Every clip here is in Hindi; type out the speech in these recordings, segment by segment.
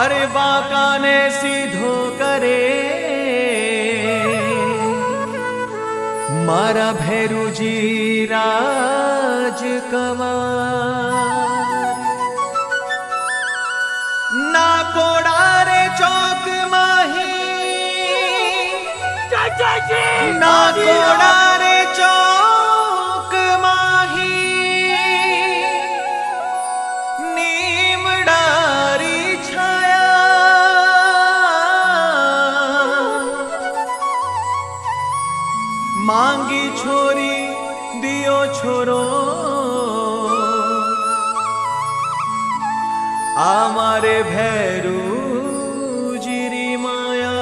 अरे बाका ने सीधो करे मारा भैरूजी राज कवार ना कोड़ारे चौक माही ना कोड़ारे चौक माही नीम डारी छाया मांगी छोरी दियो छोरो आमारे भैरू जीरी माया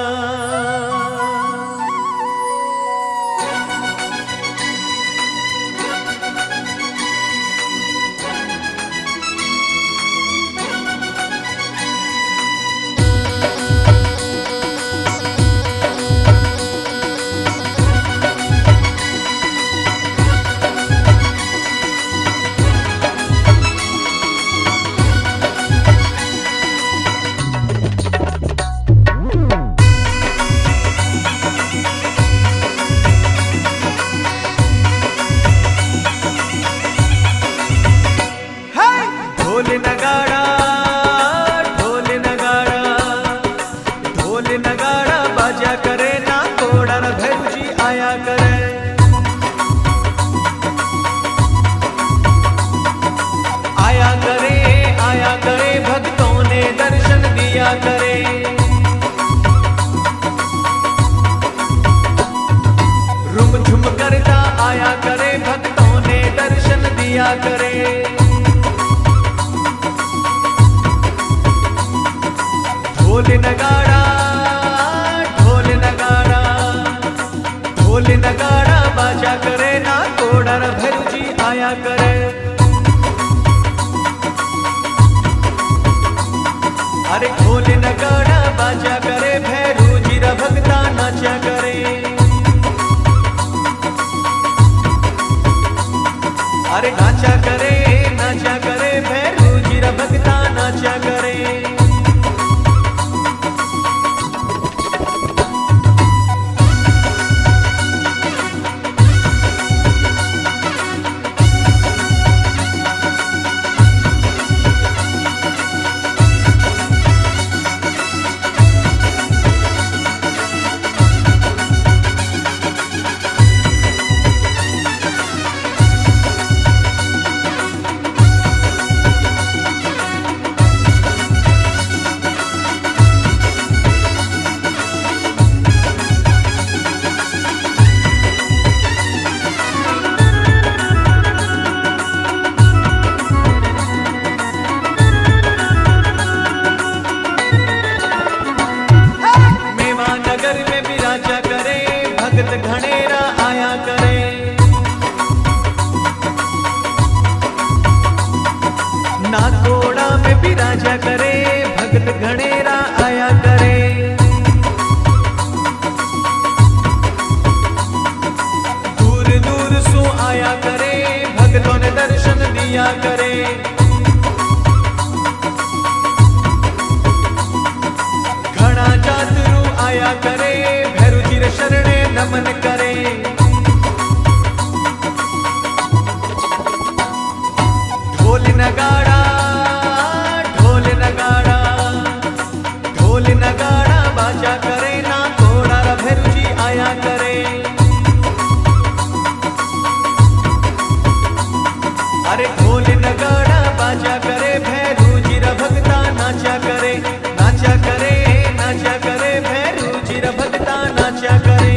ढोल नगाड़ा ढोल नगाड़ा ढोल नगाड़ा बाजा करे ना कोड़ा न भैरूजी आया करे आया करे भक्तों ने दर्शन दिया करे रुम झुम करता आया करे भक्तों ने दर्शन दिया करे ढोल नगाड़ा ढोल नगाड़ा ढोल नगाड़ा बाजा करे ना कोड़ा न भैरूजी आया करे अरे ढोल नगाड़ा बाजा करे भैरूजी रा भगता नाचा करे अरे नाचा करे भैरूजी रा भगता नाचा करे घनेरा आया करे ना कोड़ा में बिराजा करे भगत घनेरा आया करे दूर दूर सो आया करे भगतों ने दर्शन दिया करे घना जातरू आया करे भैरूजी रे शरणे नमन करे ढोल नगाड़ा ढोल नगाड़ा ढोल नगाड़ा बाजा करे ना कोड़ा रा भैरूजी आया करे अरे ढोल नगाड़ा बाजा करे भैरूजी रा भगता नाचा करे भैरूजी रा भगता नाचा करे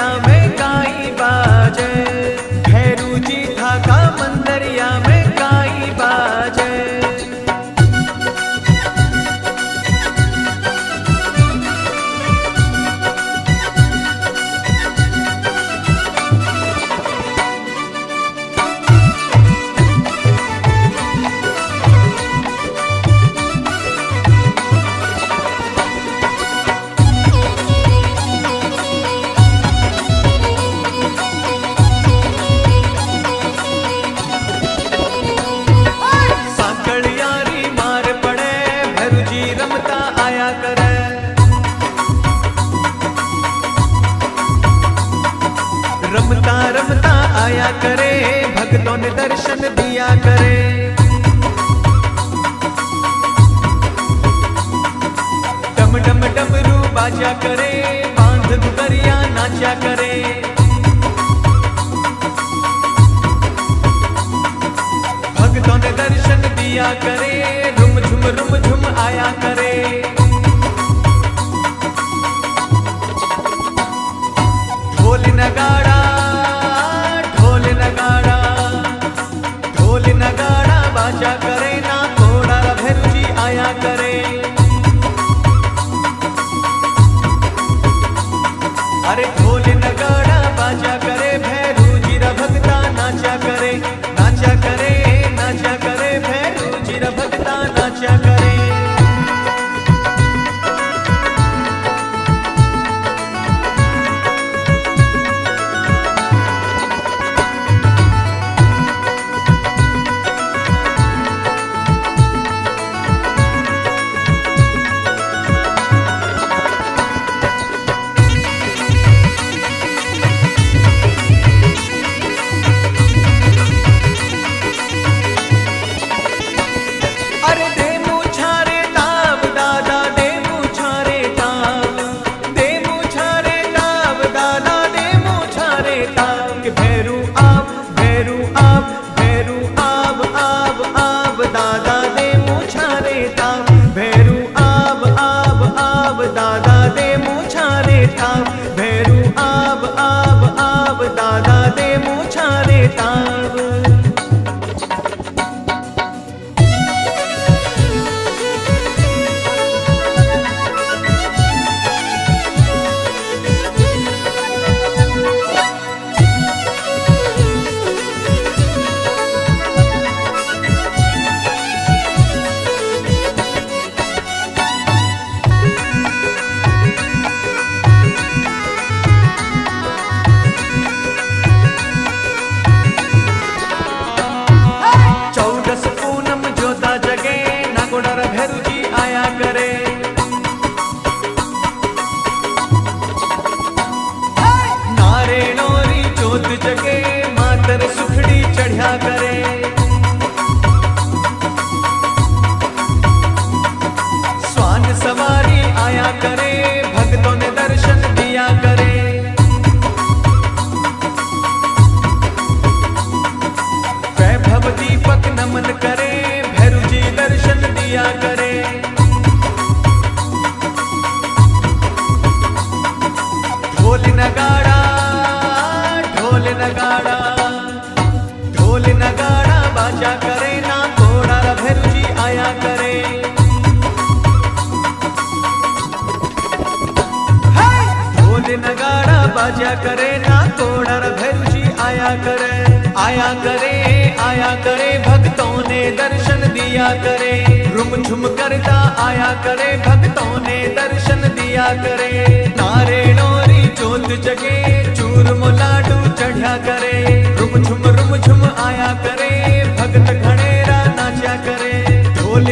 मंदरिया में काई बाजे, भैरू जी था का मंदरिया में काई बाजे। रमता रमता आया करे, भक्तों ने दर्शन दिया करे। डम डम डमरू बाजा करे, बांध गुदरिया नाचा करे। भक्तों ने दर्शन दिया करे, रुम झुम आया करे। ढोल नगाड़ा ढोल नगाड़ा ढोल नगाड़ा बाजा करे ना, थोड़ा भैरू जी आया करे। अरे ढोल नगाड़ा बाजा करे, भैरू जी रा भक्ता नाचा करे, नाचा करे, नाचा करे, भैरू जी रा भक्ता नाचा करे। भैरू आब आब आब दादा दे मुछारे ताब। जगे मातर सुखड़ी चढ़ा करे। स्वान सवारी आया करे, भक्तों ने दर्शन दिया करे। वैभव दीपक नमन करे, भैरू जी दर्शन दिया करे। ढोल नगाड़ा ढोल नगाड़ा ढोल नगाड़ा बाजा करे ना, थोड़ा भैरू जी आया करे। ढोल नगाड़ा बाजा करे ना, थोड़ा भैरू जी आया करे। आया करे आया करे, भक्तों ने दर्शन दिया करे। रुम झुम करता आया करे, भक्तों ने दर्शन दिया करे। नारे नोरी जोत जगे, चूरमो लाडू चढ़ा करे। रुम झुम आया करे, भक्त घनेरा नाचा करे। ढोल